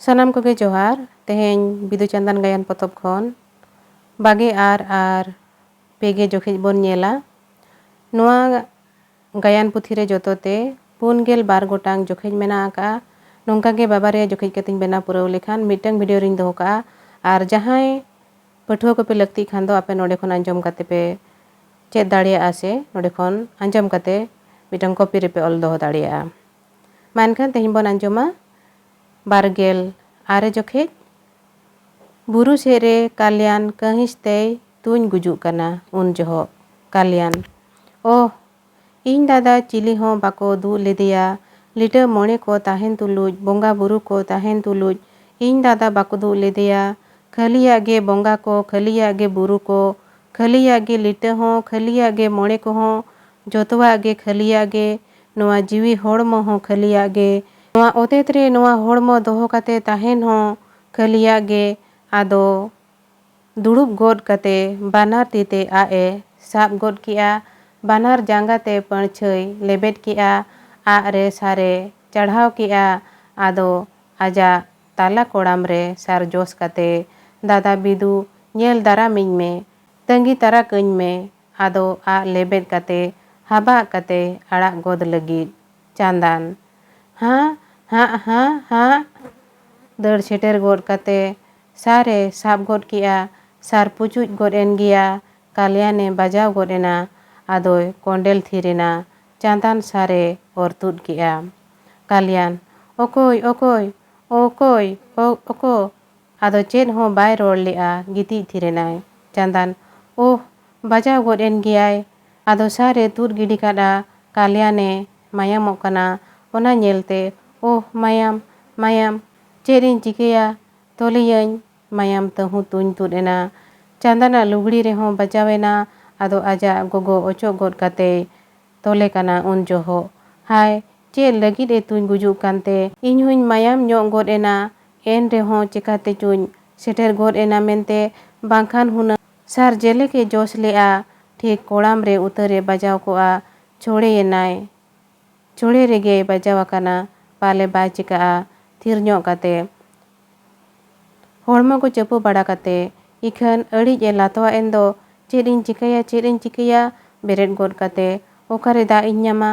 ᱥᱟᱱᱟᱢ ᱠᱚᱜᱮ ᱡᱚᱦᱟᱨ। ᱛᱮᱦᱮᱧ ᱵᱤᱫᱩ ᱪᱟᱸᱫᱟᱱ ᱜᱟᱭᱟᱱ ᱯᱚᱛᱚᱵ ᱠᱷᱚᱱ 24 ᱟᱨ 2 ᱡᱚᱠᱷᱮᱡ ᱵᱚᱱ ᱧᱮᱞᱟ। ᱱᱚᱣᱟ ᱜᱟᱭᱟᱱ ᱯᱩᱛᱷᱤ ᱨᱮ ᱡᱚᱛᱚᱛᱮ 42 ᱜᱚᱴᱟᱝ ᱡᱚᱠᱷᱮᱡ ᱢᱮᱱᱟᱜ ᱟᱠᱟᱜᱼᱟ। ᱱᱚᱝᱠᱟ ᱜᱮ ᱵᱟᱵᱟᱨᱭᱟ ᱡᱚᱠᱷᱮᱡ ᱠᱟᱛᱮᱧ ᱵᱮᱱᱟᱣ ᱯᱩᱨᱟᱹᱣ ᱞᱮᱠᱷᱟᱱ ᱢᱤᱫᱴᱟᱝ ᱵᱷᱤᱰᱤᱭᱳ ᱨᱤᱧ ᱫᱚᱦᱚ ᱠᱟᱜᱼᱟ। ᱟᱨ ᱡᱟᱦᱟᱸᱭ ᱯᱟᱹᱴᱷᱩᱣᱟᱹ ᱠᱚᱯᱮ ᱞᱟᱹᱠᱛᱤᱜ ᱠᱷᱟᱱ ᱫᱚ ᱟᱯᱮ ᱱᱚᱰᱮ ᱠᱷᱚᱱ ᱟᱸᱡᱚᱢ ᱠᱟᱛᱮ ᱯᱮ ᱪᱮᱫ ᱫᱟᱲᱮᱭᱟᱜᱼᱟ ᱥᱮ ᱱᱚᱰᱮ ᱠᱷᱚᱱ ᱟᱸᱡᱚᱢ ᱠᱟᱛᱮ ᱢᱤᱫᱴᱟᱝ ᱠᱚᱯᱤ ᱨᱮᱯᱮ ᱚᱞ ᱫᱚᱦᱚ ᱫᱟᱲᱮᱭᱟᱜᱼᱟ। ᱢᱟ ᱮᱱᱠᱷᱟᱱ ᱛᱮᱦᱮᱧ ᱵᱚᱱ ᱟᱸᱡᱚᱢᱟ 26 ᱡᱚᱠᱷᱮᱡ। ᱵᱩᱨᱩ ᱥᱮᱫ ᱨᱮ ᱠᱟᱞᱭᱟᱱ ᱠᱟᱹᱦᱤᱥ ᱛᱮᱭ ᱛᱩᱧ ᱜᱩᱡᱩᱜ ᱠᱟᱱᱟ ᱩᱱ ᱡᱚᱦᱚᱜ। ᱠᱟᱞᱭᱟᱱ: ᱳᱦ, ᱤᱧ ᱫᱟᱫᱟ ᱪᱤᱞᱤ ᱦᱚᱸ ᱵᱟᱠᱚ ᱫᱩᱜ ᱞᱮᱫᱮᱭᱟ। ᱞᱤᱴᱟᱹ ᱢᱚᱬᱮ ᱠᱚ ᱛᱟᱦᱮᱱ ᱛᱩᱞᱩᱡ, ᱵᱚᱸᱜᱟ ᱵᱩᱨᱩ ko ᱛᱟᱦᱮᱱ ᱛᱩᱞᱩᱡ ᱤᱧ ᱫᱟᱫᱟ ᱵᱟᱠᱚ ᱫᱩᱜ ᱞᱮᱫᱮᱭᱟ। ᱠᱷᱟᱹᱞᱤᱭᱟᱜ ᱜᱮ ᱵᱚᱸᱜᱟ ko, ᱠᱷᱟᱹᱞᱤᱭᱟᱜ ᱜᱮ ᱵᱩᱨᱩ ko, ᱠᱷᱟᱹᱞᱤᱭᱟᱜ ᱜᱮ ᱞᱤᱴᱟᱹ ᱦᱚᱸ, ᱠᱷᱟᱹᱞᱤᱭᱟᱜ ᱜᱮ ᱢᱚᱬᱮ ᱠᱚᱦᱚᱸ, ᱡᱚᱛᱚᱣᱟᱜ ᱜᱮ ᱠᱷᱟᱹᱞᱤᱭᱟᱜ ᱜᱮ, ᱱᱚᱣᱟ ᱡᱤᱣᱤ ᱦᱚᱲᱢᱚ ᱦᱚᱸ ᱠᱷᱟᱹᱞᱤᱭᱟᱜ ᱜᱮ, ᱱᱚᱣᱟ ᱚᱛᱮᱛ ᱨᱮ ᱱᱚᱣᱟ ᱦᱚᱲᱢᱚ ᱫᱚᱦᱚ ᱠᱟᱛᱮ ᱛᱟᱦᱮᱱ ᱦᱚᱸ ᱠᱷᱟᱹᱞᱤᱭᱟᱜ ᱜᱮ। ᱟᱫᱚ ᱫᱩᱲᱩᱵ ᱜᱚᱫ ᱠᱟᱛᱮ ᱵᱟᱱᱟᱨ ᱛᱤᱛᱮ ᱟᱜ ᱮ ᱥᱟᱵ ᱜᱚᱫ ᱠᱮᱜᱼᱟ। ᱵᱟᱱᱟᱨ ᱡᱟᱸᱜᱟ ᱛᱮ ᱯᱟᱹᱲᱪᱷᱟᱹᱭ ᱞᱮᱵᱮᱫ ᱠᱮᱜᱼᱟ। ᱟᱜ ᱨᱮ ᱥᱟᱨᱮ ᱪᱟᱲᱦᱟᱣ ᱠᱮᱜᱼᱟ। ᱟᱫᱚ ᱟᱡᱟᱜ ᱛᱟᱞᱟ ᱠᱚᱲᱟᱢ ᱨᱮ ᱥᱟᱨ ᱡᱚᱥ ᱠᱟᱛᱮ, ᱫᱟᱫᱟ ᱵᱤᱫᱩ ᱧᱮᱞ ᱫᱟᱨᱟᱢᱤᱧ ᱢᱮ, ᱛᱟᱺᱜᱤ ᱛᱟᱨᱟ ᱠᱟᱹᱧ ᱢᱮ। ᱟᱫᱚ ᱟᱜ ᱞᱮᱵᱮᱫ ᱠᱟᱛᱮ ᱦᱟᱵᱟᱜ ᱠᱟᱛᱮ ᱟᱲᱟᱜ ᱜᱚᱫ ᱞᱟᱹᱜᱤᱫ ᱪᱟᱸᱫᱟᱱ ᱦᱟᱸ ᱦᱟᱸ ᱦᱟᱸ ᱦᱟᱸ ᱫᱟᱹᱲ ᱥᱮᱴᱮᱨ ᱜᱚᱫ ᱠᱟᱛᱮ ᱥᱟᱨᱮ ᱥᱟᱵ ᱜᱚᱫ ᱠᱮᱜᱼᱟ। ᱥᱟᱨ ᱯᱩᱪᱩᱡ ᱜᱚᱫ ᱮᱱ ᱜᱮᱭᱟ। ᱠᱟᱞᱭᱟᱱᱮ ᱵᱟᱡᱟᱣ ᱜᱚᱫ ᱮᱱᱟ। ᱟᱫᱚᱭ ᱠᱚᱸᱰᱮᱞ ᱛᱷᱤᱨ ᱮᱱᱟ। ᱪᱟᱸᱫᱟᱱ ᱥᱟᱨᱮ ᱚᱨ ᱛᱩᱫ ᱠᱮᱜᱼᱟ। ᱠᱟᱞᱭᱟᱱ: ᱚᱠᱚᱭ ᱚᱠᱚᱭ ᱚᱠᱚᱭ ᱚᱠᱚ? ᱟᱫᱚ ᱪᱮᱫ ᱦᱚᱸ ᱵᱟᱭ ᱨᱚᱲ ᱞᱮᱜᱼᱟ, ᱜᱤᱛᱤᱡ ᱛᱷᱤᱨ ᱮᱱᱟᱭ। ᱪᱟᱸᱫᱟᱱ: ᱳᱦ, ᱵᱟᱡᱟᱣ ᱜᱚᱫ ᱮᱱ ᱜᱮᱭᱟᱭ। ᱟᱫᱚ ᱥᱟᱨᱮ ᱛᱩᱫ ᱜᱤᱰᱤ ᱠᱟᱫᱼᱟ। ᱠᱟᱞᱭᱟᱱᱮ ᱢᱟᱭᱟᱢᱚᱜ ᱠᱟᱱᱟ। ᱚᱱᱟ ᱧᱮᱞᱛᱮ, ᱳᱦ ᱢᱟᱭᱟᱢ ᱢᱟᱭᱟᱢ, ᱪᱮᱫ ᱤᱧ ᱪᱤᱠᱟᱹᱭᱟ? ᱛᱚᱞᱮᱭᱟᱹᱧ। ᱢᱟᱭᱟᱢ ᱛᱟᱹᱦᱩ ᱛᱩᱧ ᱛᱩᱫ ᱮᱱᱟ। ᱪᱟᱸᱫᱟᱱᱟᱜ ᱞᱩᱜᱽᱲᱤ ᱨᱮᱦᱚᱸ ᱵᱟᱡᱟᱣ ᱮᱱᱟ। ᱟᱫᱚ ᱟᱡᱟᱜ ᱜᱚᱜᱚ ᱚᱪᱚᱜ ᱜᱚᱫ ᱠᱟᱛᱮᱭ ᱛᱚᱞᱮ ᱠᱟᱱᱟ ᱩᱱ ᱡᱚᱦᱚᱜ। ᱦᱟᱭ, ᱪᱮᱫ ᱞᱟᱹᱜᱤᱫ ᱮ ᱛᱩᱧ ᱜᱩᱡᱩᱜ ᱠᱟᱱᱛᱮ? ᱤᱧ ᱦᱚᱧ ᱢᱟᱭᱟᱢ ᱧᱚᱜ ᱜᱚᱫ ᱮᱱᱟ। ᱮᱱ ᱨᱮᱦᱚᱸ ᱪᱮᱠᱟᱛᱮᱪᱚᱧ ᱥᱮᱴᱮᱨ ᱜᱚᱫ ᱮᱱᱟ ᱢᱮᱱᱛᱮ, ᱵᱟᱝᱠᱷᱟᱱ ᱦᱩᱱᱟᱹᱝ ᱥᱟᱨ ᱡᱮᱞᱮᱠᱮ ᱡᱚᱥ ᱞᱮᱜᱼᱟ, ᱴᱷᱤᱠ ᱠᱚᱲᱟᱢ ᱨᱮ ᱩᱛᱟᱹᱨᱮ ᱵᱟᱡᱟᱣ ᱠᱚᱜᱼᱟ। ᱪᱷᱚᱲᱮᱭᱮᱱᱟᱭ। ᱪᱷᱚᱲᱮ ᱨᱮᱜᱮᱭ ᱵᱟᱡᱟᱣ ᱟᱠᱟᱱᱟ। ᱯᱟᱞᱮ ᱵᱟᱭ ᱪᱤᱠᱟᱹᱜᱼᱟ। ᱛᱷᱤᱨ ᱧᱚᱜ ᱠᱟᱛᱮ ᱦᱚᱲᱢᱚ ᱠᱚ ᱪᱟᱯᱚ ᱵᱟᱲᱟ ᱠᱟᱛᱮ ᱤᱠᱷᱟᱹᱱ ᱟᱹᱲᱤᱡ ᱮ ᱞᱟᱛᱣᱟᱜ ᱮᱱ ᱫᱚ, ᱪᱮᱫ ᱤᱧ ᱪᱤᱠᱟᱹᱭᱟ ᱪᱮᱫ ᱤᱧ ᱪᱤᱠᱟᱹᱭᱟ? ᱵᱮᱨᱮᱫ ᱜᱚᱫ ᱠᱟᱛᱮ ᱚᱠᱟᱨᱮ ᱫᱟᱜ ᱤᱧ ᱧᱟᱢᱟ?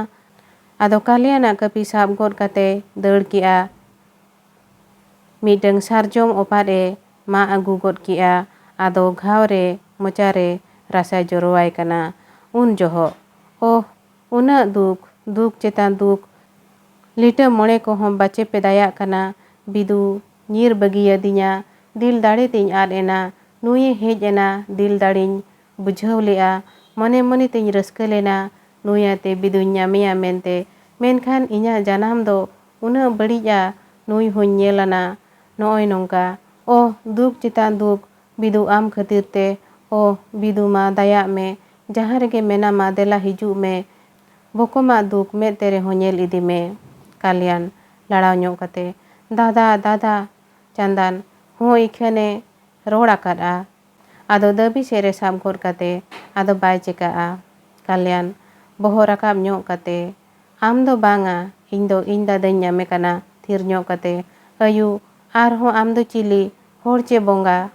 ᱟᱫᱚ ᱠᱟᱞᱭᱟᱱᱟᱜ ᱠᱟᱹᱯᱤ ᱥᱟᱵ ᱜᱚᱫ ᱠᱟᱛᱮᱭ ᱫᱟᱹᱲ ᱠᱮᱜᱼᱟ। ᱢᱤᱫᱴᱟᱝ ᱥᱟᱨᱡᱚᱢ ᱚᱯᱟᱛ ᱮ ᱢᱟᱜ ᱟᱹᱜᱩ ᱜᱚᱫ ᱠᱮᱜᱼᱟ। ᱟᱫᱚ ᱜᱷᱟᱣ ᱨᱮ ᱢᱚᱪᱟᱨᱮ ᱨᱟᱥᱟᱭ ᱡᱚᱨᱚᱣᱟᱭ ᱠᱟᱱᱟ ᱩᱱ ᱡᱚᱦᱚᱜ। ᱳᱦ, ᱩᱱᱟᱹᱜ ᱫᱩᱠ, ᱫᱩᱠ ᱪᱮᱛᱟᱱ ᱫᱩᱠ, ᱞᱤᱴᱟᱹ ᱢᱚᱬᱮ ᱠᱚᱦᱚᱸ ᱵᱟᱪᱮ ᱯᱮ ᱫᱟᱭᱟᱜ ᱠᱟᱱᱟ? ᱵᱤᱫᱩ ᱧᱤᱨ ᱵᱟᱹᱜᱤᱭᱟᱫᱤᱧᱟ। ᱫᱤᱞ ᱫᱟᱲᱮ ᱛᱤᱧ ᱟᱫ ᱮᱱᱟ। ᱱᱩᱭᱮ ᱦᱮᱡ ᱮᱱᱟ, ᱫᱤᱞ ᱫᱟᱲᱮᱧ ᱵᱩᱡᱷᱟᱹᱣ ᱞᱮᱜᱼᱟ। ᱢᱚᱱᱮ ᱢᱚᱱᱮ ᱛᱤᱧ ᱨᱟᱹᱥᱠᱟᱹ ᱞᱮᱱᱟ, ᱱᱩᱭ ᱟᱛᱮ ᱵᱤᱫᱩᱧ ᱧᱟᱢᱮᱭᱟ ᱢᱮᱱᱛᱮ। ᱢᱮᱱᱠᱷᱟᱱ ᱤᱧᱟᱹᱜ ᱡᱟᱱᱟᱢ ᱫᱚ ᱩᱱᱟᱹᱜ ᱵᱟᱹᱲᱤᱡᱼᱟ, ᱱᱩᱭ ᱦᱚᱧ ᱧᱮᱞ ᱟᱱᱟ ᱱᱚᱜᱼᱚᱭ ᱱᱚᱝᱠᱟ। ᱳᱦ, ᱫᱩᱠ ᱪᱮᱛᱟᱱ ᱫᱩᱠ, ᱵᱤᱫᱩ ᱟᱢ ᱠᱷᱟᱹᱛᱤᱨ ᱛᱮ। ᱳᱦ ᱵᱤᱫᱩ ᱢᱟ ᱫᱟᱭᱟᱜ ᱢᱮ, ᱡᱟᱦᱟᱸ ᱨᱮᱜᱮ ᱢᱮᱱᱟᱢᱟ ᱫᱮᱞᱟ ᱦᱤᱡᱩᱜ ᱢᱮ। ᱵᱚᱠᱚᱢᱟᱜ ᱫᱩᱠ ᱢᱮᱫ ᱛᱮ ᱨᱮᱦᱚᱸ ᱧᱮᱞ ᱤᱫᱤ ᱢᱮ। ᱠᱟᱞᱭᱟᱱ ᱞᱟᱲᱟᱣ ᱧᱚᱜ ᱠᱟᱛᱮ, ᱫᱟᱫᱟ ᱫᱟᱫᱟ। ᱪᱟᱸᱫᱟᱱ ᱦᱚᱸ ᱤᱠᱷᱟᱹᱱᱮ ᱨᱚᱲ ᱟᱠᱟᱫᱼᱟ। ᱟᱫᱚ ᱫᱟᱹᱵᱤ ᱥᱮᱫ ᱨᱮ ᱥᱟᱵ ᱜᱚᱫ ᱠᱟᱛᱮ, ᱟᱫᱚ ᱵᱟᱭ ᱪᱤᱠᱟᱹᱜᱼᱟ। ᱠᱟᱞᱭᱟᱱ ᱵᱚᱦᱚᱜ ᱨᱟᱠᱟᱵ ᱧᱚᱜ ᱠᱟᱛᱮ, ᱟᱢ ᱫᱚ ᱵᱟᱝᱟ, ᱤᱧ ᱫᱚ ᱤᱧ ᱫᱟᱫᱟᱧ ᱧᱟᱢᱮ ᱠᱟᱱᱟ। ᱛᱷᱤᱨ ᱧᱚᱜ ᱠᱟᱛᱮ, ᱟᱭᱩ, ᱟᱨᱦᱚᱸ ᱟᱢ ᱫᱚ ᱪᱤᱞᱤ, ᱦᱚᱲ ᱪᱮ ᱵᱚᱸᱜᱟ?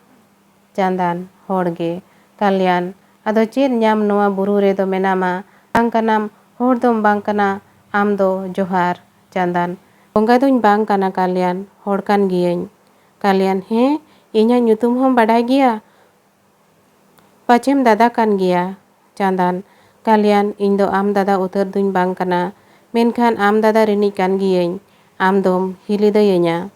ᱪᱟᱸᱫᱟᱱ ᱦᱚᱲ ᱜᱮ। ᱠᱟᱞᱭᱟᱱ ᱟᱫᱚ ᱪᱮᱫ ᱧᱟᱢ ᱱᱚᱣᱟ ᱵᱩᱨᱩ ᱨᱮᱫᱚ ᱢᱮᱱᱟᱢᱟ? ᱵᱟᱝ ᱠᱟᱱᱟᱢ, ᱦᱚᱲ ᱫᱚᱢ ᱵᱟᱝ ᱠᱟᱱᱟ, ᱟᱢ ᱫᱚ ᱡᱚᱦᱟᱨ। ᱪᱟᱸᱫᱟᱱ ᱵᱚᱸᱜᱟ ᱫᱩᱧ ᱵᱟᱝ ᱠᱟᱱᱟ ᱠᱟᱞᱭᱟᱱ, ᱦᱚᱲ ᱠᱟᱱ ᱜᱤᱭᱟᱹᱧ। ᱠᱟᱞᱭᱟᱱ ᱦᱮᱸ, ᱤᱧᱟᱹᱜ ᱧᱩᱛᱩᱢ ᱦᱚᱸᱢ ᱵᱟᱰᱟᱭ ᱜᱮᱭᱟ? ᱯᱟᱪᱮᱢ ᱫᱟᱫᱟ ᱠᱟᱱ ᱜᱮᱭᱟ? ᱪᱟᱸᱫᱟᱱ ᱠᱟᱞᱭᱟᱱ ᱤᱧ ᱫᱚ ᱟᱢ ᱫᱟᱫᱟ ᱩᱛᱟᱹᱨ ᱫᱩᱧ ᱵᱟᱝ ᱠᱟᱱᱟ, ᱢᱮᱱᱠᱷᱟन ᱟᱢ ᱫᱟᱫᱟ ᱨᱤᱱᱤᱡ ᱠᱟᱱ ᱜᱤᱭᱟᱹᱧ। ᱟᱢ ᱫᱚᱢ ᱦᱤᱞᱤ ᱫᱟᱹᱭᱟᱹᱧᱟ?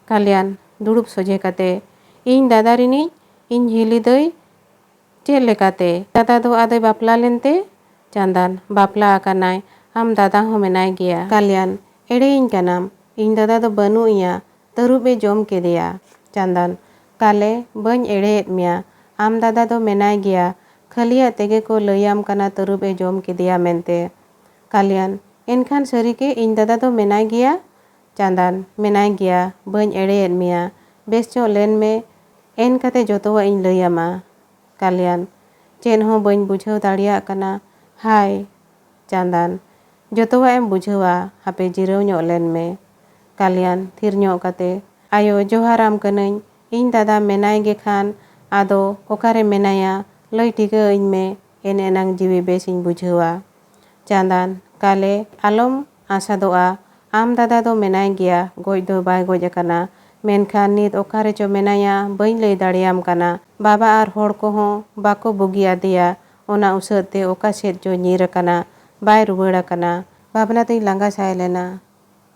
ᱠᱟᱞᱭᱟᱱ ᱫᱩᱲᱩᱵ ᱥᱚᱡᱷᱮ ᱠᱟᱛᱮ, ᱤᱧ ᱫᱟᱫᱟ ᱨᱤᱱᱤᱡ ᱤᱧ ᱦᱤᱞᱤ ᱫᱟᱹᱭ? ᱪᱮᱫ ᱞᱮᱠᱟᱛᱮ? ᱫᱟᱫᱟ ᱫᱚ ᱟᱫᱚᱭ ᱵᱟᱯᱞᱟ ᱞᱮᱱᱛᱮ? ᱪᱟᱸᱫᱟᱱ ᱵᱟᱯᱞᱟ ᱟᱠᱟᱱᱟᱭ, ᱟᱢ ᱫᱟᱫᱟ ᱦᱚᱸ ᱢᱮᱱᱟᱭ ᱜᱮᱭᱟ। ᱠᱟᱞᱭᱟᱱ ᱮᱲᱮᱭᱤᱧ ᱠᱟᱱᱟᱢ, ᱤᱧ ᱫᱟᱫᱟ ᱫᱚ ᱵᱟᱹᱱᱩᱜ ᱮᱭᱟ, ᱛᱟᱹᱨᱩᱵ ᱮ ᱡᱚᱢ ᱠᱮᱫᱮᱭᱟ। ᱪᱟᱸᱫᱟᱱ ᱠᱟᱞᱮ ᱵᱟᱹᱧ ᱮᱲᱮᱭᱮᱫ ᱢᱮᱭᱟ, ᱟᱢ ᱫᱟᱫᱟ ᱫᱚ ᱢᱮᱱᱟᱭ ᱜᱮᱭᱟ, ᱠᱷᱟᱹᱞᱤᱭᱟᱜ ᱛᱮᱜᱮ ᱠᱚ ᱞᱟᱹᱭᱟᱢ ᱠᱟᱱᱟ ᱛᱟᱹᱨᱩᱵ ᱮ ᱡᱚᱢ ᱠᱮᱫᱮᱭᱟ ᱢᱮᱱᱛᱮ। ᱠᱟᱞᱭᱟᱱ ᱮᱱᱠᱷᱟᱱ ᱥᱟᱹᱨᱤᱜᱮ ᱤᱧ ᱫᱟᱫᱟ ᱫᱚ ᱢᱮᱱᱟᱭ ᱜᱮᱭᱟ? ᱪᱟᱸᱫᱟᱱ ᱢᱮᱱᱟᱭ ᱜᱮᱭᱟ, ᱵᱟᱹᱧ ᱮᱲᱮᱭᱮᱫ ᱢᱮᱭᱟ, ᱵᱮᱥ ᱧᱚᱜ ᱞᱮᱱ ᱢᱮ, ᱮᱱ ᱠᱟᱛᱮ ᱡᱚᱛᱚᱣᱟᱜ ᱤᱧ ᱞᱟᱹᱭᱟᱢᱟ। ᱠᱟᱞᱭᱟᱱ ᱪᱮᱫ ᱦᱚᱸ ᱵᱟᱹᱧ ᱵᱩᱡᱷᱟᱹᱣ ᱫᱟᱲᱮᱭᱟᱜ ᱠᱟᱱᱟ, ᱦᱟᱭ। ᱪᱟᱸᱫᱟᱱ ᱡᱚᱛᱚᱣᱟᱜ ᱮᱢ ᱵᱩᱡᱷᱟᱹᱣᱟ, ᱦᱟᱯᱮ ᱡᱤᱨᱟᱹᱣ ᱧᱚᱜ ᱞᱮᱱ ᱢᱮ। ᱠᱟᱞᱭᱟᱱ ᱛᱷᱤᱨ ᱧᱚᱜ ᱠᱟᱛᱮ, ᱟᱭᱳ ᱡᱚᱦᱟᱨᱟᱢ ᱠᱟᱹᱱᱟᱹᱧ, ᱤᱧ ᱫᱟᱫᱟ ᱢᱮᱱᱟᱭ ᱜᱮ ᱠᱷᱟᱱ ᱟᱫᱚ ᱚᱠᱟᱨᱮ ᱢᱮᱱᱟᱭᱟ ᱞᱟᱹᱭ ᱴᱷᱤᱠᱟᱹ ᱟᱹᱧ ᱢᱮ, ᱮᱱ ᱮᱱᱟᱝ ᱡᱤᱣᱤ ᱵᱮᱥᱤᱧ ᱵᱩᱡᱷᱟᱹᱣᱟ᱾ ᱪᱟᱸᱫᱟᱱ ᱠᱟᱞᱮ ᱟᱞᱚᱢ ᱟᱥᱟᱫᱚᱜᱼᱟ, ᱟᱢ ᱫᱟᱫᱟ ᱫᱚ ᱢᱮᱱᱟᱭ ᱜᱮᱭᱟ, ᱜᱚᱡ ᱫᱚ ᱵᱟᱭ ᱜᱚᱡ ᱟᱠᱟᱱᱟ, ᱢᱮᱱᱠᱷᱟᱱ ᱱᱤᱛ ᱚᱠᱟ ᱨᱮᱪᱚ ᱢᱮᱱᱟᱭᱟ ᱵᱟᱹᱧ ᱞᱟᱹᱭ ᱫᱟᱲᱮᱭᱟᱢ ᱠᱟᱱᱟ᱾ ᱵᱟᱵᱟ ᱟᱨ ᱦᱚᱲ ᱠᱚᱦᱚᱸ ᱵᱟᱠᱚ ᱵᱩᱜᱤ ᱟᱫᱮᱭᱟ, ᱚᱱᱟ ᱩᱥᱟᱹᱫ ᱛᱮ ᱚᱠᱟ ᱥᱮᱫ ᱪᱚ ᱧᱤᱨ ᱟᱠᱟᱱᱟ, ᱵᱟᱭ ᱨᱩᱣᱟᱹᱲ ᱟᱠᱟᱱᱟ᱾ ᱵᱷᱟᱵᱽᱱᱟ ᱛᱤᱧ ᱞᱟᱸᱜᱟ ᱥᱟᱭ ᱞᱮᱱᱟ᱾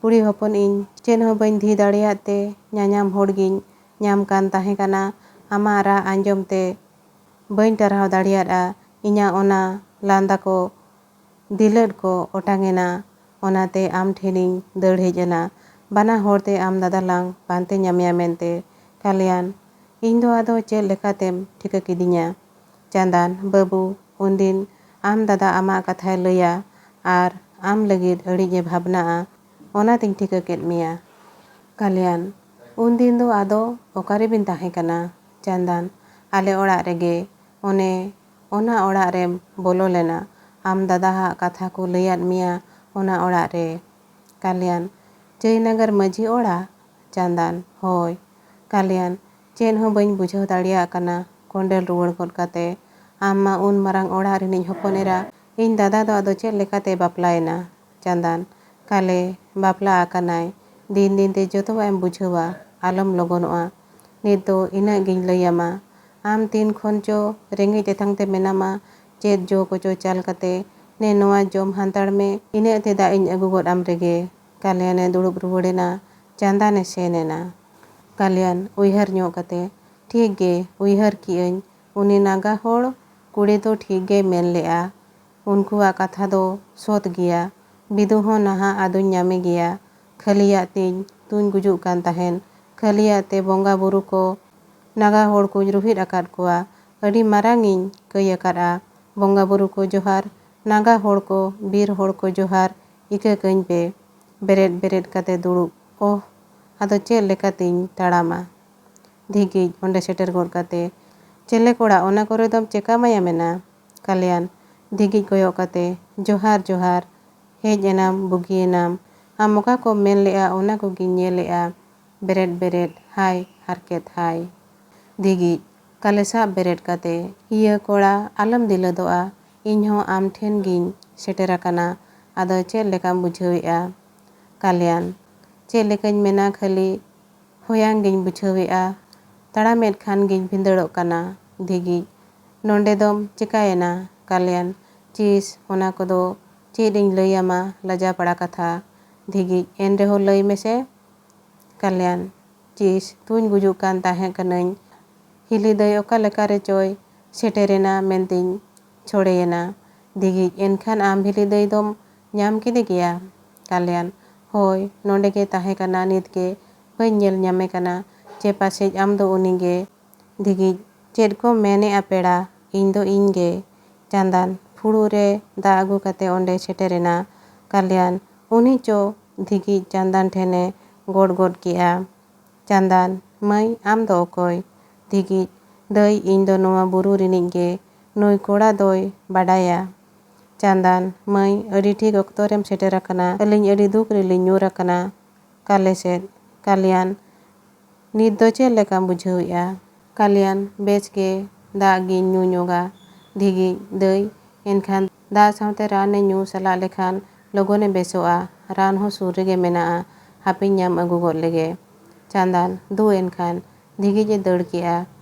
ᱠᱩᱲᱤ ᱦᱚᱯᱚᱱ ᱤᱧ ᱪᱮᱫ ᱦᱚᱸ ᱵᱟᱹᱧ ᱫᱷᱤ ᱫᱟᱲᱮᱭᱟᱜ ᱛᱮ ᱧᱟᱧᱟᱢ ᱦᱚᱲ ᱜᱤᱧ ᱧᱟᱢ ᱠᱟᱱ ᱛᱟᱦᱮᱸ ᱠᱟᱱᱟ᱾ ᱟᱢᱟᱜ ᱨᱟᱜ ᱟᱸᱡᱚᱢ ᱛᱮ ᱵᱟᱹᱧ ᱴᱟᱨᱦᱟᱣ ᱫᱟᱲᱮᱭᱟᱫᱼᱟ᱾ ᱤᱧᱟᱹᱜ ᱚᱱᱟ ᱞᱟᱸᱫᱟ ᱠᱚ ᱫᱤᱞᱟᱹᱫ ᱠᱚ ᱚᱴᱟᱝᱮᱱᱟ, ᱚᱱᱟᱛᱮ ᱟᱢ ᱴᱷᱮᱱᱤᱧ ᱫᱟᱹᱲ ᱦᱮᱡ ᱮᱱᱟ, ᱵᱟᱱᱟ ᱦᱚᱲᱛᱮ ᱟᱢ ᱫᱟᱫᱟ ᱞᱟᱝ ᱯᱟᱱᱛᱮ ᱧᱟᱢᱮᱭᱟ ᱢᱮᱱᱛᱮ᱾ ᱠᱟᱞᱭᱟᱱ ᱤᱧ ᱫᱚ ᱟᱫᱚ ᱪᱮᱫ ᱞᱮᱠᱟᱛᱮᱢ ᱴᱷᱤᱠᱟᱹ ᱠᱤᱫᱤᱧᱟ? ᱪᱟᱸᱫᱟᱱ ᱵᱟᱹᱵᱩ ᱩᱱᱫᱤᱱ ᱟᱢ ᱫᱟᱫᱟ ᱟᱢᱟᱜ ᱠᱟᱛᱷᱟᱭ ᱞᱟᱹᱭᱟ ᱟᱨ ᱟᱢ ᱞᱟᱹᱜᱤᱫ ᱟᱹᱰᱤᱡᱮ ᱵᱷᱟᱵᱽᱱᱟᱜᱼᱟ, ᱚᱱᱟᱛᱤᱧ ᱴᱷᱤᱠᱟᱹ ᱠᱮᱫ ᱢᱮᱭᱟ᱾ ᱠᱟᱞᱭᱟᱱ ᱩᱱᱫᱤᱱ ᱫᱚ ᱟᱫᱚ ᱚᱠᱟᱨᱮᱵᱤᱱ ᱛᱟᱦᱮᱸ ᱠᱟᱱᱟ? ᱪᱟᱸᱫᱟᱱ ᱟᱞᱮ ᱚᱲᱟᱜ ᱨᱮᱜᱮ, ᱚᱱᱮ ᱚᱱᱟ ᱚᱲᱟᱜ ᱨᱮᱢ ᱵᱚᱞᱚ ᱞᱮᱱᱟ, ᱟᱢ ᱫᱟদাᱣᱟᱜ ᱠᱟᱛᱷᱟ ko ᱞᱟᱹᱭᱟᱫ ᱢᱮᱭᱟ ᱚᱱᱟ ᱚᱲᱟᱜ ᱨᱮ᱾ ᱠᱟᱞᱭᱟᱱ ᱡᱚᱭᱱᱚᱜᱚᱨ ᱢᱟᱺᱡᱷᱤ ᱚᱲᱟᱜ? ᱪᱟᱸᱫᱟᱱ ᱦᱳᱭ᱾ ᱠᱟᱞᱭᱟᱱ ᱪᱮᱫ ᱦᱚᱸ ᱵᱟᱹᱧ ᱵᱩᱡᱷᱟᱹᱣ ᱫᱟᱲᱮᱭᱟᱜ ᱠᱟᱱᱟ ᱠᱚᱸᱰᱮᱞ ᱨᱩᱣᱟᱹᱲ ᱜᱚᱫ ᱠᱟᱛᱮ, ᱟᱢ ᱢᱟ ᱩᱱ ᱢᱟᱨᱟᱝ ᱚᱲᱟᱜ ᱨᱤᱱᱤᱡ ᱦᱚᱯᱚᱱ ᱮᱨᱟ, ᱤᱧ ᱫᱟᱫᱟ ᱫᱚ ᱟᱫᱚ ᱪᱮᱫ ᱞᱮᱠᱟᱛᱮ ᱵᱟᱯᱞᱟᱭᱮᱱᱟ? ᱪᱟᱸᱫᱟᱱ ᱠᱟᱞᱮ ᱵᱟᱯᱞᱟ ᱟᱠᱟᱱᱟᱭ, ᱫᱤᱱ ᱫᱤᱱᱛᱮ ᱡᱚᱛᱚᱣᱟᱜ ᱮᱢ ᱵᱩᱡᱷᱟᱹᱣᱟ, ᱟᱞᱚᱢ ᱞᱚᱜᱚᱱᱚᱜᱼᱟ᱾ ᱱᱤᱛ ᱫᱚ ᱤᱱᱟᱹᱜ ᱜᱤᱧ ᱞᱟᱹᱭᱟᱢᱟ, ᱟᱢ ᱛᱤᱱ ᱠᱷᱚᱱ ᱪᱚ ᱨᱮᱸᱜᱮᱡ ᱛᱮᱛᱟᱝ te ᱢᱮᱱᱟᱢᱟ, ᱪᱮᱫ ᱡᱚ ᱠᱚᱪᱚ ᱪᱟᱞ ᱠᱟᱛᱮ ᱱᱮ ᱱᱚᱣᱟ ᱡᱚᱢ ᱦᱟᱛᱟᱲ ᱢᱮ, ᱤᱱᱟᱹᱜ ᱛᱮ ᱫᱟᱜ ᱤᱧ ᱟᱹᱜᱩ ᱜᱚᱫ ᱟᱢ ᱨᱮᱜᱮ᱾ ᱠᱟᱞᱭᱟᱱᱮ ᱫᱩᱲᱩᱵ ᱨᱩᱣᱟᱹᱲᱮᱱᱟ, ᱪᱟᱸᱫᱟᱱᱮ ᱥᱮᱱ ᱮᱱᱟ᱾ ᱠᱟᱞᱭᱟᱱ ᱩᱭᱦᱟᱹᱨ ᱧᱚᱜ ᱠᱟᱛᱮ ᱴᱷᱤᱠ ᱜᱮ ᱩᱭᱦᱟᱹᱨ ᱠᱮᱜᱼᱟᱹᱧ, ᱩᱱᱤ ᱱᱟᱜᱟ ᱦᱚᱲ ᱠᱩᱲᱤ ᱫᱚ ᱴᱷᱤᱠ ᱜᱮᱭ ᱢᱮᱱ ᱞᱮᱜᱼᱟ, ᱩᱱᱠᱩᱣᱟᱜ ᱠᱟᱛᱷᱟ ᱫᱚ ᱥᱚᱛ ᱜᱮᱭᱟ, ᱵᱤᱫᱩ ᱦᱚᱸ ᱱᱟᱦᱟᱜ ᱟᱫᱚᱧ ᱧᱟᱢᱮ ᱜᱮᱭᱟ, ᱠᱷᱟᱹᱞᱤᱭᱟᱜ ᱛᱤᱧ ᱛᱩᱧ ᱜᱩᱡᱩᱜ ᱠᱟᱱ ᱛᱟᱦᱮᱱ, ᱠᱷᱟᱹᱞᱤᱭᱟᱜ ᱛᱮ ᱵᱚᱸᱜᱟ ᱵᱩᱨᱩ ko ᱱᱟᱜᱟ ᱦᱚᱲ kuᱧ ᱨᱩᱦᱤᱫ ᱟᱠᱟᱫ ᱠᱚᱣᱟ, ᱟᱹᱰᱤ ᱢᱟᱨᱟᱝ ᱤᱧ ᱠᱟᱹᱭ ᱟᱠᱟᱫᱼᱟ, ᱵᱚᱸᱜᱟ ᱵᱩᱨᱩ ko ᱡᱚᱦᱟᱨ, ᱱᱟᱜᱟ ᱦᱚᱲ ko ᱵᱤᱨ ᱦᱚᱲ ko ᱡᱚᱦᱟᱨ, ᱤᱠᱟᱹ ᱠᱟᱹᱧ ᱯᱮ᱾ ᱵᱮᱨᱮᱫ ᱵᱮᱨᱮᱫ ᱠᱟᱛᱮ ᱫᱩᱲᱩᱵ, ᱳᱦ ᱟᱫᱚ ᱪᱮᱫ ᱞᱮᱠᱟᱛᱤᱧ ᱛᱟᱲᱟᱢᱟ? ᱫᱷᱤᱜᱤᱡ ᱚᱸᱰᱮ ᱥᱮᱴᱮᱨ ᱜᱚᱫ ᱠᱟᱛᱮ ᱪᱮᱞᱮ ᱠᱚᱲᱟ ᱚᱱᱟ ᱠᱚᱨᱮ ᱫᱚᱢ ᱪᱮᱠᱟ ᱢᱟᱭᱟᱢᱮᱱᱟ? ᱠᱟᱞᱭᱟᱱ ᱫᱷᱤᱜᱤᱡ ᱠᱚᱭᱚᱜ ᱠᱟᱛᱮ ᱡᱚᱦᱟᱨ ᱡᱚᱦᱟᱨ, ᱦᱮᱡ ᱮᱱᱟᱢ ᱵᱩᱜᱤᱭᱮᱱᱟᱢ, ᱟᱢ ᱚᱠᱟ ᱠᱚᱢ ᱢᱮᱱ ᱞᱮᱜᱼᱟ ᱚᱱᱟ ᱠᱚᱜᱤᱧ ᱧᱮᱞᱮᱜᱼᱟ᱾ ᱵᱮᱨᱮᱫ ᱵᱮᱨᱮᱫ ᱦᱟᱭ ᱦᱟᱨᱠᱮᱛ ᱦᱟᱭ᱾ ᱫᱷᱤᱜᱤᱡ ᱠᱟᱞᱮ ᱥᱟᱵ ᱵᱮᱨᱮᱫ ᱠᱟᱛᱮ ᱤᱭᱟᱹ ᱠᱚᱲᱟ ᱟᱞᱚᱢ ᱫᱤᱞᱟᱹᱫᱚᱜᱼᱟ, ᱤᱧᱦᱚᱸ ᱟᱢ ᱴᱷᱮᱱ ᱜᱤᱧ ᱥᱮᱴᱮᱨ ᱟᱠᱟᱱᱟ, ᱟᱫᱚ ᱪᱮᱫ ᱞᱮᱠᱟᱢ ᱵᱩᱡᱷᱟᱹᱣᱮᱜᱼᱟ? ᱠᱟᱞᱭᱟᱱ ᱪᱮᱫ ᱞᱮᱠᱟᱧ ᱢᱮᱱᱟ, ᱠᱷᱟᱹᱞᱤ ᱦᱚᱭᱟᱝ ᱜᱤᱧ ᱵᱩᱡᱷᱟᱹᱣᱮᱜᱼᱟ, ᱛᱟᱲᱟᱢᱮᱫ ᱠᱷᱟᱱ ᱜᱤᱧ ᱵᱷᱤᱸᱫᱟᱹᱲᱚᱜ ᱠᱟᱱᱟ᱾ ᱫᱷᱤᱜᱤᱡ ᱱᱚᱸᱰᱮ ᱫᱚᱢ ᱪᱮᱠᱟᱭᱮᱱᱟ? ᱠᱟᱞᱭᱟᱱ ᱪᱤᱥ ᱚᱱᱟ ᱠᱚᱫᱚ ᱪᱮᱫ ᱤᱧ ᱞᱟᱹᱭᱟᱢᱟ, ᱞᱟᱡᱟ ᱯᱟᱲᱟ ᱠᱟᱛᱷᱟ᱾ ᱫᱷᱤᱜᱤᱡ ᱮᱱ ᱨᱮᱦᱚᱸ ᱞᱟᱹᱭ ᱢᱮᱥᱮ᱾ ᱠᱟᱞᱭᱟᱱ ᱪᱤᱥ ᱛᱩᱧ ᱜᱩᱡᱩᱜ ᱠᱟᱱ ᱛᱟᱦᱮᱸ ᱠᱟᱹᱱᱟᱹᱧ, ᱦᱤᱞᱤ ᱫᱟᱹᱭ ᱚᱠᱟ ᱞᱮᱠᱟ ᱨᱮᱪᱚᱭ ᱥᱮᱴᱮᱨᱮᱱᱟ ᱢᱮᱱᱛᱤᱧ ᱪᱷᱚᱲᱮᱭᱮᱱᱟ᱾ ᱫᱷᱤᱜᱤᱡ ᱮᱱᱠᱷᱟᱱ ᱟᱢ ᱦᱤᱞᱤ ᱫᱟᱹᱭ ᱫᱚᱢ ᱧᱟᱢ ᱠᱮᱫᱮ ᱜᱮᱭᱟ? ᱠᱟᱞᱭᱟᱱ ᱦᱳᱭ, ᱱᱚᱸᱰᱮ ᱜᱮ ᱛᱟᱦᱮᱸ ᱠᱟᱱᱟ, ᱱᱤᱛ ᱜᱮ ᱵᱟᱹᱧ ᱧᱮᱞ ᱧᱟᱢᱮ ᱠᱟᱱᱟ, ᱪᱮ ᱯᱟᱥᱮᱡ ᱟᱢ ᱫᱚ ᱩᱱᱤ ᱜᱮ? ᱫᱷᱤᱜᱤᱡ ᱪᱮᱫ ᱠᱚᱢ ᱢᱮᱱᱮᱜᱼᱟ ᱯᱮᱲᱟ, ᱤᱧ ᱫᱚ ᱤᱧ ᱜᱮ᱾ ᱪᱟᱸᱫᱟᱱ ᱯᱷᱩᱲᱩᱜ ᱨᱮ ᱫᱟᱜ ᱟᱹᱜᱩ ᱠᱟᱛᱮ ᱚᱸᱰᱮ ᱥᱮᱴᱮᱨᱮᱱᱟ᱾ ᱠᱟᱞᱭᱟᱱ ᱩᱱᱤ ᱪᱚ? ᱫᱷᱤᱜᱤᱡ ᱪᱟᱸᱫᱟᱱ ᱴᱷᱮᱱᱮ ᱜᱚᱰ ᱜᱚᱰ ᱠᱮᱜᱼᱟ᱾ ᱪᱟᱸᱫᱟᱱ ᱢᱟᱹᱭ ᱟᱢ ᱫᱚ ᱚᱠᱚᱭ? ᱫᱷᱤᱜᱤᱡ ᱫᱟᱹᱭ ᱤᱧ ᱫᱚ ᱱᱚᱣᱟ ᱵᱩᱨᱩ ᱨᱤᱱᱤᱡ ᱜᱮ, ᱱᱩᱭ ᱠᱚᱲᱟ ᱫᱚᱭ ᱵᱟᱰᱟᱭᱟ᱾ ᱪᱟᱸᱫᱟᱱ ᱢᱟᱹᱭ ᱟᱹᱰᱤ ᱴᱷᱤᱠ ᱚᱠᱛᱚ ᱨᱮᱢ ᱥᱮᱴᱮᱨ ᱟᱠᱟᱱᱟ, ᱟᱹᱞᱤᱧ ᱟᱹᱰᱤ ᱫᱩᱠ ᱨᱮᱞᱤᱧ ᱧᱩᱨ ᱟᱠᱟᱱᱟ᱾ ᱠᱟᱞᱮ ᱥᱮᱫ ᱠᱟᱞᱭᱟᱱ ᱱᱤᱛ ᱫᱚ ᱪᱮᱫ ᱞᱮᱠᱟᱢ ᱵᱩᱡᱷᱟᱹᱣᱮᱜᱼᱟ? ᱠᱟᱞᱭᱟᱱ ᱵᱮᱥ ᱜᱮ, ᱫᱟᱜ ᱜᱤᱧ ᱧᱩ ᱧᱚᱜᱟ᱾ ᱫᱷᱤᱜᱤᱡ ᱫᱟᱹᱭ ᱮᱱᱠᱷᱟᱱ ᱫᱟᱜ ᱥᱟᱶᱛᱮ ᱨᱟᱱᱮ ᱧᱩ ᱥᱟᱞᱟᱜ ᱞᱮᱠᱷᱟᱱ ᱞᱚᱜᱚᱱᱮ ᱵᱮᱥᱚᱜᱼᱟ, ᱨᱟᱱ ᱦᱚᱸ ᱥᱩᱨ ᱨᱮᱜᱮ ᱢᱮᱱᱟᱜᱼᱟ, ᱦᱟᱯᱮᱧ ᱧᱟᱢ ᱟᱹᱜᱩ ᱜᱚᱫ ᱞᱮᱜᱮ᱾ ᱪᱟᱸᱫᱟᱱ ᱫᱩ ᱮᱱᱠᱷᱟᱱ ᱫᱷᱤᱜᱤᱡ ᱮ ᱫᱟᱹᱲ ᱠᱮᱜᱼᱟ᱾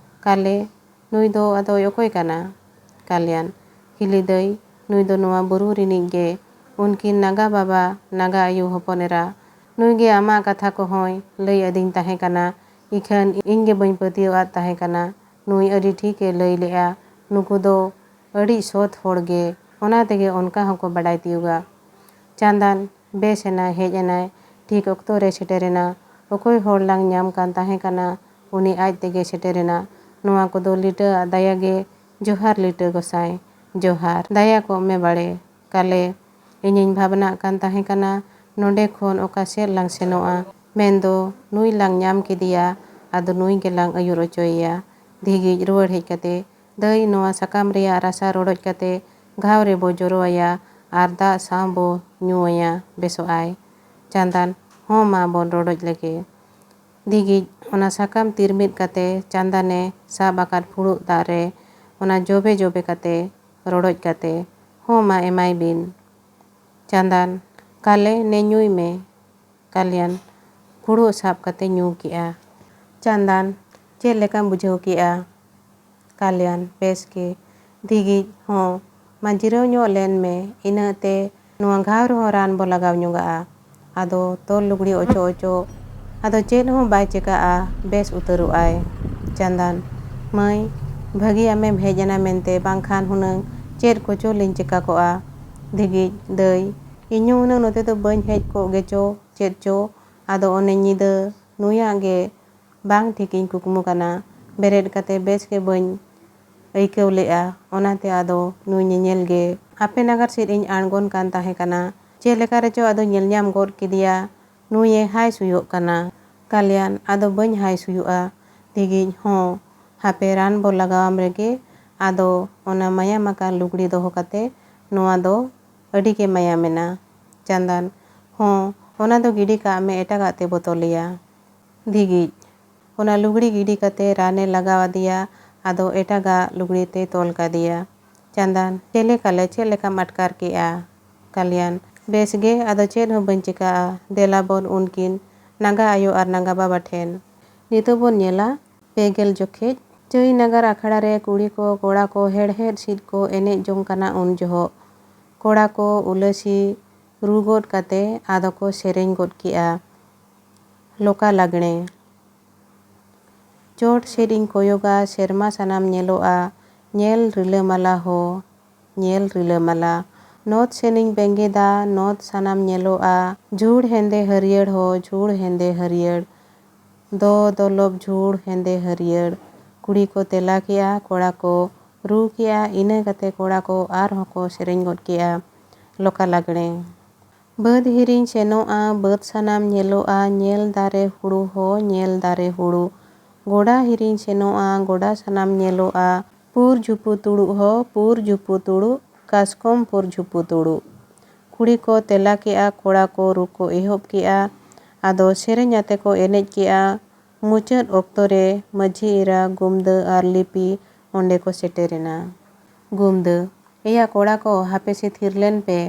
ᱠᱟᱞᱮ ᱱᱩᱭ ᱫᱚ ᱟᱫᱚᱭ ᱚᱠᱚᱭ ᱠᱟᱱᱟ? ᱠᱟᱞᱭᱟᱱ ᱦᱤᱞᱤ ᱫᱟᱹᱭ, ᱱᱩᱭ ᱫᱚ ᱱᱚᱣᱟ ᱵᱩᱨᱩ ᱨᱤᱱᱤᱡ ᱜᱮ, ᱩᱱᱠᱤᱱ ᱱᱟᱜᱟ ᱵᱟᱵᱟ ᱱᱟᱜᱟ ᱟᱭᱩ ᱦᱚᱯᱚᱱ ᱮᱨᱟ, ᱱᱩᱭ ᱜᱮ ᱟᱢᱟᱜ ᱠᱟᱛᱷᱟ ᱠᱚᱦᱚᱸᱭ ᱞᱟᱹᱭ ᱟᱹᱫᱤᱧ ᱛᱟᱦᱮᱸ ᱠᱟᱱᱟ, ᱤᱠᱷᱟᱹᱱ ᱤᱧ ᱜᱮ ᱵᱟᱹᱧ ᱯᱟᱹᱛᱭᱟᱹᱣ ᱟᱫ ᱛᱟᱦᱮᱸ ᱠᱟᱱᱟ᱾ ᱱᱩᱭ ᱟᱹᱰᱤ ᱴᱷᱤᱠᱮ ᱞᱟᱹᱭ ᱞᱮᱜᱼᱟ, ᱱᱩᱠᱩ ᱫᱚ ᱟᱹᱰᱤ ᱥᱚᱛ ᱦᱚᱲ ᱜᱮ, ᱚᱱᱟ ᱛᱮᱜᱮ ᱚᱱᱠᱟ ᱦᱚᱸᱠᱚ ᱵᱟᱰᱟᱭ ᱛᱤᱭᱳᱜᱟ᱾ ᱪᱟᱸᱫᱟᱱ ᱵᱮᱥ ᱮᱱᱟᱭ, ᱦᱮᱡ ᱮᱱᱟᱭ, ᱴᱷᱤᱠ ᱚᱠᱛᱚ ᱨᱮ ᱥᱮᱴᱮᱨᱮᱱᱟ, ᱚᱠᱚᱭ ᱦᱚᱲ ᱞᱟᱝ ᱧᱟᱢ ᱠᱟᱱ ᱛᱟᱦᱮᱸ ᱠᱟᱱᱟ, ᱩᱱᱤ ᱟᱡ ᱛᱮᱜᱮ ᱥᱮᱴᱮᱨᱮᱱᱟ᱾ ᱱᱚᱣᱟ ᱠᱚᱫᱚ ᱞᱤᱴᱟᱹᱣᱟᱜ ᱫᱟᱭᱟ ᱜᱮ, ᱡᱚᱦᱟᱨ ᱞᱤᱴᱟᱹ ᱜᱚᱸᱥᱟᱭ, ᱡᱚᱦᱟᱨ, ᱫᱟᱭᱟ ᱠᱚᱜ ᱢᱮ ᱵᱟᱲᱮ᱾ ᱠᱟᱞᱮ ᱤᱧᱤᱧ ᱵᱷᱟᱵᱽᱱᱟᱜ ᱠᱟᱱ ᱛᱟᱦᱮᱸ ᱠᱟᱱᱟ, ᱱᱚᱸᱰᱮ ᱠᱷᱚᱱ ᱚᱠᱟ ᱥᱮᱫ ᱞᱟᱝ ᱥᱮᱱᱚᱜᱼᱟ, ᱢᱮᱱᱫᱚ ᱱᱩᱭ ᱞᱟᱝ ᱧᱟᱢ ᱠᱮᱫᱮᱭᱟ, ᱟᱫᱚ ᱱᱩᱭ ᱜᱮᱞᱟᱝ ᱟᱹᱭᱩᱨ ᱚᱪᱚᱭᱮᱭᱟ᱾ ᱫᱷᱤᱜᱤᱡ ᱨᱩᱣᱟᱹᱲ ᱦᱮᱡ ᱠᱟᱛᱮ ᱫᱟᱹᱭ ᱱᱚᱣᱟ ᱥᱟᱠᱟᱢ ᱨᱮᱭᱟᱜ ᱨᱟᱥᱟ ᱨᱚᱰᱚᱡ ᱠᱟᱛᱮ ᱜᱷᱟᱣ ᱨᱮᱵᱚ ᱡᱚᱨᱚ ᱟᱭᱟ ᱟᱨ ᱫᱟᱜ ᱥᱟᱶ ᱵᱚ ᱧᱩ ᱟᱭᱟ, ᱵᱮᱥᱚᱜ ᱟᱭ᱾ ᱪᱟᱸᱫᱟᱱ ᱦᱚᱸ ᱢᱟ ᱵᱚᱱ ᱨᱚᱰᱚᱡ ᱞᱮᱜᱮ᱾ ᱫᱤᱜᱤᱡ ᱚᱱᱟ ᱥᱟᱠᱟᱢ ᱛᱤᱨᱢᱤᱫ ᱠᱟᱛᱮ ᱪᱟᱸᱫᱟᱱᱮ ᱥᱟᱵ ᱟᱠᱟᱫ ᱯᱷᱩᱲᱩᱜ ᱫᱟᱜ ᱨᱮ ᱚᱱᱟ ᱡᱚᱵᱮ ᱠᱟᱛᱮ ᱨᱚᱰᱚᱡ ᱠᱟᱛᱮ ᱦᱚᱸ ᱢᱟ ᱮᱢᱟᱭ ᱵᱤᱱ᱾ ᱪᱟᱸᱫᱟᱱ ᱠᱟᱞᱮ ᱱᱮ ᱧᱩᱭ ᱢᱮ᱾ ᱠᱟᱞᱭᱟᱱ ᱯᱷᱩᱲᱩᱜ ᱥᱟᱵ ᱠᱟᱛᱮ ᱧᱩ ᱠᱮᱜᱼᱟ᱾ ᱪᱟᱸᱫᱟᱱ ᱪᱮᱫ ᱞᱮᱠᱟᱢ ᱵᱩᱡᱷᱟᱹᱣ ᱠᱮᱜᱼᱟ? ᱠᱟᱞᱭᱟᱱ ᱵᱮᱥ ᱜᱮ᱾ ᱫᱤᱜᱤᱡ ᱦᱚᱸ ᱢᱟ ᱡᱤᱨᱟᱹᱣ ᱧᱚᱜ ᱞᱮᱱ ᱢᱮ, ᱤᱱᱟᱹᱜ ᱱᱚᱣᱟ ᱜᱷᱟᱣ ᱨᱮᱦᱚᱸ ᱨᱟᱱ ᱵᱚ ᱞᱟᱜᱟᱣ ᱧᱚᱜᱟᱜᱼᱟ᱾ ᱟᱫᱚ ᱛᱚᱞ ᱞᱩᱜᱽᱲᱤ ᱚᱪᱚᱜ ᱟᱫᱚ ᱪᱮᱫ ᱦᱚᱸ ᱵᱟᱭ ᱪᱮᱠᱟᱜᱼᱟ, ᱵᱮᱥ ᱩᱛᱟᱹᱨᱚᱜ ᱟᱭ᱾ ᱪᱟᱸᱫᱟᱱ ᱢᱟᱹᱭ ᱵᱷᱟᱹᱜᱤ ᱟᱢᱮᱢ ᱦᱮᱡ ᱮᱱᱟ ᱢᱮᱱᱛᱮ, ᱵᱟᱝᱠᱷᱟᱱ ᱦᱩᱱᱟᱹᱝ ᱪᱮᱫ ᱠᱚᱪᱚ ᱞᱤᱧ ᱪᱮᱠᱟ ᱠᱚᱜᱼᱟ᱾ ᱫᱤᱜᱤᱡ ᱫᱟᱹᱭ ᱤᱧᱦᱚᱸ ᱦᱩᱱᱟᱹᱝ ᱱᱚᱛᱮ ᱫᱚ ᱵᱟᱹᱧ ᱦᱮᱡ ᱠᱚᱜ ᱜᱮᱪᱚ ᱪᱮᱫ ᱪᱚ, ᱟᱫᱚ ᱚᱱᱮ ᱧᱤᱫᱟᱹ ᱱᱩᱭᱟᱜ ᱜᱮ ᱵᱟᱝ ᱴᱷᱤᱠᱤᱧ ᱠᱩᱠᱢᱩ ᱠᱟᱱᱟ, ᱵᱮᱨᱮᱫ ᱠᱟᱛᱮ ᱵᱮᱥ ᱜᱮ ᱵᱟᱹᱧ ᱟᱹᱭᱠᱟᱹᱣ ᱞᱮᱜᱼᱟ, ᱚᱱᱟᱛᱮ ᱟᱫᱚ ᱱᱩᱭ ᱧᱮᱧᱮᱞ ᱜᱮ ᱟᱯᱮ ᱱᱟᱜᱟᱨ ᱥᱮᱫ ᱤᱧ ᱟᱬᱜᱚᱱ ᱠᱟᱱ ᱛᱟᱦᱮᱸ ᱠᱟᱱᱟ᱾ ᱪᱮᱫ ᱞᱮᱠᱟ ᱨᱮᱪᱚ ᱟᱫᱚ ᱧᱮᱞ ᱧᱟᱢ ᱜᱚᱫ ᱠᱮᱫᱮᱭᱟ, ᱱᱩᱭᱮ ᱦᱟᱭ ᱥᱩᱭᱚᱜ ᱠᱟᱱᱟ᱾ ᱠᱟᱞᱭᱟᱱ ᱟᱫᱚ ᱵᱟᱹᱧ ᱦᱟᱭ ᱥᱩᱭᱩᱜᱼᱟ᱾ ᱫᱤᱜᱤᱡ ᱦᱚᱸ ᱦᱟᱯᱮ ᱨᱟᱱ ᱵᱚ ᱞᱟᱜᱟᱣᱟᱢ ᱨᱮᱜᱮ, ᱟᱫᱚ ᱚᱱᱟ ᱢᱟᱭᱟᱢ ᱟᱠᱟᱱ ᱞᱩᱜᱽᱲᱤ ᱫᱚᱦᱚ ᱠᱟᱛᱮ ᱱᱚᱣᱟ ᱫᱚ ᱟᱹᱰᱤ ᱜᱮ ᱢᱟᱭᱟᱢᱮᱱᱟ᱾ ᱪᱟᱸᱫᱟᱱ ᱦᱚᱸ ᱚᱱᱟ ᱫᱚ ᱜᱤᱰᱤ ᱠᱟᱜ ᱢᱮ, ᱮᱴᱟᱜᱟᱜ ᱛᱮᱵᱚ ᱛᱚᱞᱮᱭᱟ᱾ ᱫᱤᱜᱤᱡ ᱚᱱᱟ ᱞᱩᱜᱽᱲᱤ ᱜᱤᱰᱤ ᱠᱟᱛᱮ ᱨᱟᱱᱮ ᱞᱟᱜᱟᱣ ᱟᱫᱮᱭᱟ, ᱟᱫᱚ ᱮᱴᱟᱜᱟᱜ ᱞᱩᱜᱽᱲᱤ ᱛᱮ ᱛᱚᱞ ᱠᱟᱫᱮᱭᱟ᱾ ᱪᱟᱸᱫᱟᱱ ᱪᱮᱞᱮ ᱠᱟᱞᱮ ᱪᱮᱫ ᱞᱮᱠᱟᱢ ᱟᱴᱠᱟᱨ ᱠᱮᱜᱼᱟ? ᱠᱟᱞᱭᱟᱱ ᱵᱮᱥ ᱜᱮ, ᱟᱫᱚ ᱪᱮᱫ ᱦᱚᱸ ᱵᱟᱹᱧ ᱪᱮᱠᱟᱜᱼᱟ, ᱫᱮᱞᱟᱵᱚᱱ ᱩᱱᱠᱤᱱ ᱱᱟᱸᱜᱟ ᱟᱭᱳ ᱟᱨ ᱱᱟᱸᱜᱟ ᱵᱟᱵᱟ ᱴᱷᱮᱱ᱾ ᱱᱤᱛᱚᱜ ᱵᱚᱱ ᱧᱮᱞᱟ 50 ᱡᱚᱠᱷᱮᱡ ᱪᱟᱹᱭ ᱱᱟᱜᱟᱨ ᱟᱠᱷᱲᱟ ᱨᱮ ᱠᱩᱲᱤ ᱠᱚ ᱠᱚᱲᱟ ᱠᱚ ᱦᱮᱲᱦᱮᱫ ᱥᱤᱫ ᱠᱚ ᱮᱱᱮᱡ ᱡᱚᱝ ᱠᱟᱱᱟ᱾ ᱩᱱ ᱡᱚᱦᱚᱜ ᱠᱚᱲᱟ ᱠᱚ ᱩᱞᱟᱹᱥᱤ ᱨᱩ ᱜᱚᱫ ᱠᱟᱛᱮ ᱟᱫᱚ ᱠᱚ ᱥᱮᱨᱮᱧ ᱜᱚᱫ ᱠᱮᱜᱼᱟ ᱞᱚᱠᱟ ᱞᱟᱜᱽᱬᱮ᱾ ᱪᱚᱴ ᱥᱮᱫ ᱤᱧ ᱠᱚᱭᱚᱜᱟ ᱥᱮᱨᱢᱟ ᱥᱟᱱᱟᱢ ᱧᱮᱞᱚᱜᱼᱟ, ᱧᱮᱞ ᱨᱤᱞᱟᱹᱢᱟᱞᱟ ᱦᱚ ᱧᱮᱞ ᱨᱤᱞᱟᱹᱢᱟᱞᱟ᱾ ᱱᱚᱛ ᱥᱮᱱᱤᱧ ᱵᱮᱸᱜᱮᱫᱟ, ᱱᱚᱛ ᱥᱟᱱᱟᱢ ᱧᱮᱞᱚᱜᱼᱟ, ᱡᱷᱩᱲ ᱦᱮᱸᱫᱮ ᱦᱟᱹᱨᱭᱟᱹᱲ ᱦᱚ ᱡᱷᱩᱲ ᱦᱮᱸᱫᱮ ᱦᱟᱹᱨᱭᱟᱹᱲ᱾ ᱫᱚᱞᱚᱵ ᱡᱷᱩᱲ ᱦᱮᱸᱫᱮ ᱦᱟᱹᱨᱭᱟᱹᱲ᱾ ᱠᱩᱲᱤ ᱠᱚ ᱛᱮᱞᱟ ᱠᱮᱜᱼᱟ, ᱠᱚᱲᱟ ᱠᱚ ᱨᱩ ᱠᱮᱜᱼᱟ, ᱤᱱᱟᱹ ᱠᱟᱛᱮ ᱠᱚᱲᱟ ko ᱟᱨᱦᱚᱸ ᱠᱚ ᱥᱮᱨᱮᱧ ᱜᱚᱫ ᱠᱮᱜᱼᱟ ᱞᱚᱠᱟ ᱞᱟᱜᱽᱬᱮ᱾ ᱵᱟᱹᱫᱽ ᱦᱤᱨᱤᱧ ᱥᱮᱱᱚᱜᱼᱟ, ᱵᱟᱹᱫᱽ ᱥᱟᱱᱟᱢ ᱧᱮᱞᱚᱜᱼᱟ, ᱧᱮᱞ ᱫᱟᱨᱮ ᱦᱩᱲᱩ ᱦᱚ ᱧᱮᱞ ᱫᱟᱨᱮ ᱦᱩᱲᱩ᱾ ᱜᱚᱰᱟ ᱦᱤᱨᱤᱧ ᱥᱮᱱᱚᱜᱼᱟ, ᱜᱚᱰᱟ ᱥᱟᱱᱟᱢ ᱧᱮᱞᱚᱜᱼᱟ, ᱯᱩᱨ ᱡᱷᱩᱯᱩ ᱛᱩᱲᱩᱜ ᱦᱚ ᱯᱩᱨ ᱡᱷᱩᱯᱩ ᱛᱩᱲᱩᱜ, ᱠᱟᱥᱠᱚᱢ ᱯᱩᱨ ᱡᱷᱩᱯᱩ ᱛᱩᱲᱩᱜ᱾ ᱠᱩᱲᱤ ᱠᱚ ᱛᱮᱞᱟ ᱠᱮᱜᱼᱟ, ᱠᱚᱲᱟ ᱠᱚ ᱨᱩ ᱠᱚ ᱮᱦᱚᱵ ᱠᱮᱜᱼᱟ, ᱟᱫᱚ ᱥᱮᱨᱮᱧ ᱟᱛᱮ ᱠᱚ ᱮᱱᱮᱡ ᱠᱮᱜᱼᱟ᱾ ᱢᱩᱪᱟᱹᱫ ᱚᱠᱛᱚ ᱨᱮ ᱢᱟᱹᱡᱷᱤ ᱮᱨᱟ, ᱜᱩᱢᱫᱟᱹ ᱟᱨ ᱞᱤᱯᱤ ᱚᱸᱰᱮ ᱠᱚ ᱥᱮᱴᱮᱨᱮᱱᱟ᱾ ᱜᱩᱢᱫᱟᱹ ᱮᱭᱟ ᱠᱚᱲᱟ ᱠᱚ ᱦᱟᱯᱮ ᱥᱮ ᱛᱷᱤᱨ ᱞᱮᱱ ᱯᱮ᱾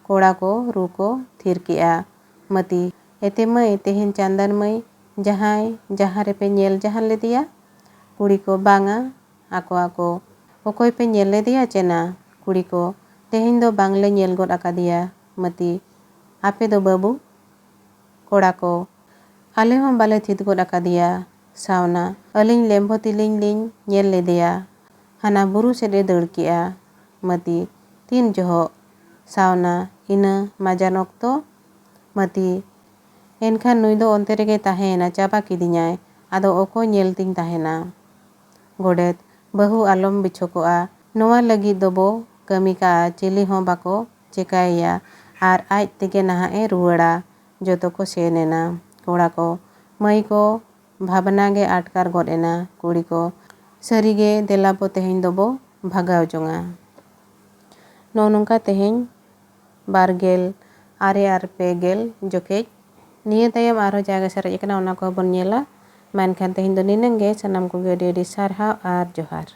ᱠᱚᱲᱟ ᱠᱚ ᱨᱩ ᱠᱚ ᱛᱷᱤᱨ ᱠᱮᱜᱼᱟ᱾ ᱢᱟᱹᱛᱤ ᱮᱛᱮ ᱢᱟᱹᱭ ᱛᱮᱦᱮᱧ ᱪᱟᱸᱫᱟᱱ ᱢᱟᱹᱭ ᱡᱟᱦᱟᱸᱭ ᱡᱟᱦᱟᱸ ᱨᱮᱯᱮ ᱧᱮᱞ ᱡᱟᱦᱟᱸ ᱞᱮᱫᱮᱭᱟ? ᱠᱩᱲᱤ ko ᱵᱟᱝᱟ᱾ ᱟᱠᱚ ᱚᱠᱚᱭ ᱯᱮ ᱧᱮᱞ ᱞᱮᱫᱮᱭᱟ ᱪᱮᱱᱟ? ᱠᱩᱲᱤ ko ᱛᱮᱦᱮᱧ ᱫᱚ ᱵᱟᱝᱞᱮ ᱧᱮᱞ ᱜᱚᱫ ᱟᱠᱟᱫᱮᱭᱟ᱾ ᱢᱟᱹᱛᱤ ᱟᱯᱮ ᱫᱚ ᱵᱟᱹᱵᱩ? ᱠᱚᱲᱟ ko ᱟᱞᱮ ᱦᱚᱸ ᱵᱟᱞᱮ ᱛᱷᱤᱛ ᱜᱚᱫ ᱟᱠᱟᱫᱮᱭᱟ᱾ ᱥᱟᱣᱱᱟ ᱟᱹᱞᱤᱧ ᱞᱮᱢᱵᱚ ᱛᱤᱞᱤᱧ ᱞᱤᱧ ᱧᱮᱞ ᱞᱮᱫᱮᱭᱟ, ᱦᱟᱱᱟ ᱵᱩᱨᱩ ᱥᱮᱫ ᱮ ᱫᱟᱹᱲ ᱠᱮᱜᱼᱟ᱾ ᱢᱟᱹᱛᱤ ᱛᱤᱱ ᱡᱚᱦᱚᱜ? ᱥᱟᱣᱱᱟ ᱤᱱᱟᱹ ᱢᱟᱡᱟᱱ ᱚᱠᱛᱚ᱾ ᱢᱟᱹᱛᱤ ᱮᱱᱠᱷᱟᱱ ᱱᱩᱭ ᱫᱚ ᱚᱱᱛᱮ ᱨᱮᱜᱮ ᱛᱟᱦᱮᱸᱭᱮᱱᱟ, ᱪᱟᱵᱟ ᱠᱤᱫᱤᱧᱟᱭ, ᱟᱫᱚ ᱚᱠᱚᱭ ᱧᱮᱞ ᱛᱤᱧ ᱛᱟᱦᱮᱱᱟ? ᱜᱚᱰᱮᱛ ᱵᱟᱹᱦᱩ ᱟᱞᱚᱢ ᱵᱤᱪᱷᱚᱠᱚᱜᱼᱟ, ᱱᱚᱣᱟ ᱞᱟᱹᱜᱤᱫ ᱫᱚᱵᱚ ᱠᱟᱹᱢᱤ ᱠᱟᱜᱼᱟ, ᱪᱤᱞᱤ ᱦᱚᱸ ᱵᱟᱠᱚ ᱪᱮᱠᱟᱭᱮᱭᱟ, ᱟᱨ ᱟᱡ ᱛᱮᱜᱮ ᱱᱟᱦᱟᱜ ᱮ ᱨᱩᱣᱟᱹᱲᱟ᱾ ᱡᱚᱛᱚ ᱠᱚ ᱥᱮᱱ ᱮᱱᱟ᱾ ᱠᱚᱲᱟ ko ᱢᱟᱹᱭ ko ᱵᱷᱟᱵᱽᱱᱟ ᱜᱮ ᱟᱴᱠᱟᱨ ᱜᱚᱫ ᱮᱱᱟ᱾ ᱠᱩᱲᱤ ko ᱥᱟᱹᱨᱤᱜᱮ ᱫᱮᱞᱟᱵᱚ ᱛᱮᱦᱮᱧ ᱫᱚᱵᱚ ᱵᱷᱟᱜᱟᱣ ᱡᱚᱝᱟ᱾ ᱱᱚᱜᱼᱚ ᱱᱚᱝᱠᱟ ᱛᱮᱦᱮᱧ 22 ᱟᱨ 50 ᱡᱚᱠᱷᱮᱡ ᱱᱤᱭᱟᱹ ᱛᱟᱭᱚᱢ ᱟᱨᱦᱚᱸ ᱡᱟᱜᱮ ᱥᱟᱨᱮᱡ ᱟᱠᱟᱱᱟ ᱚᱱᱟ ᱠᱚᱦᱚᱸ ᱵᱚᱱ ᱧᱮᱞᱟ᱾ ᱢᱮᱱᱠᱷᱟᱱ ᱛᱮᱦᱮᱧ ᱫᱚ ᱱᱤᱱᱟᱹᱝ ᱜᱮ, ᱥᱟᱱᱟᱢ ᱠᱚᱜᱮ ᱟᱹᱰᱤ ᱟᱹᱰᱤ ᱥᱟᱨᱦᱟᱣ ᱟᱨ ᱡᱚᱦᱟᱨ᱾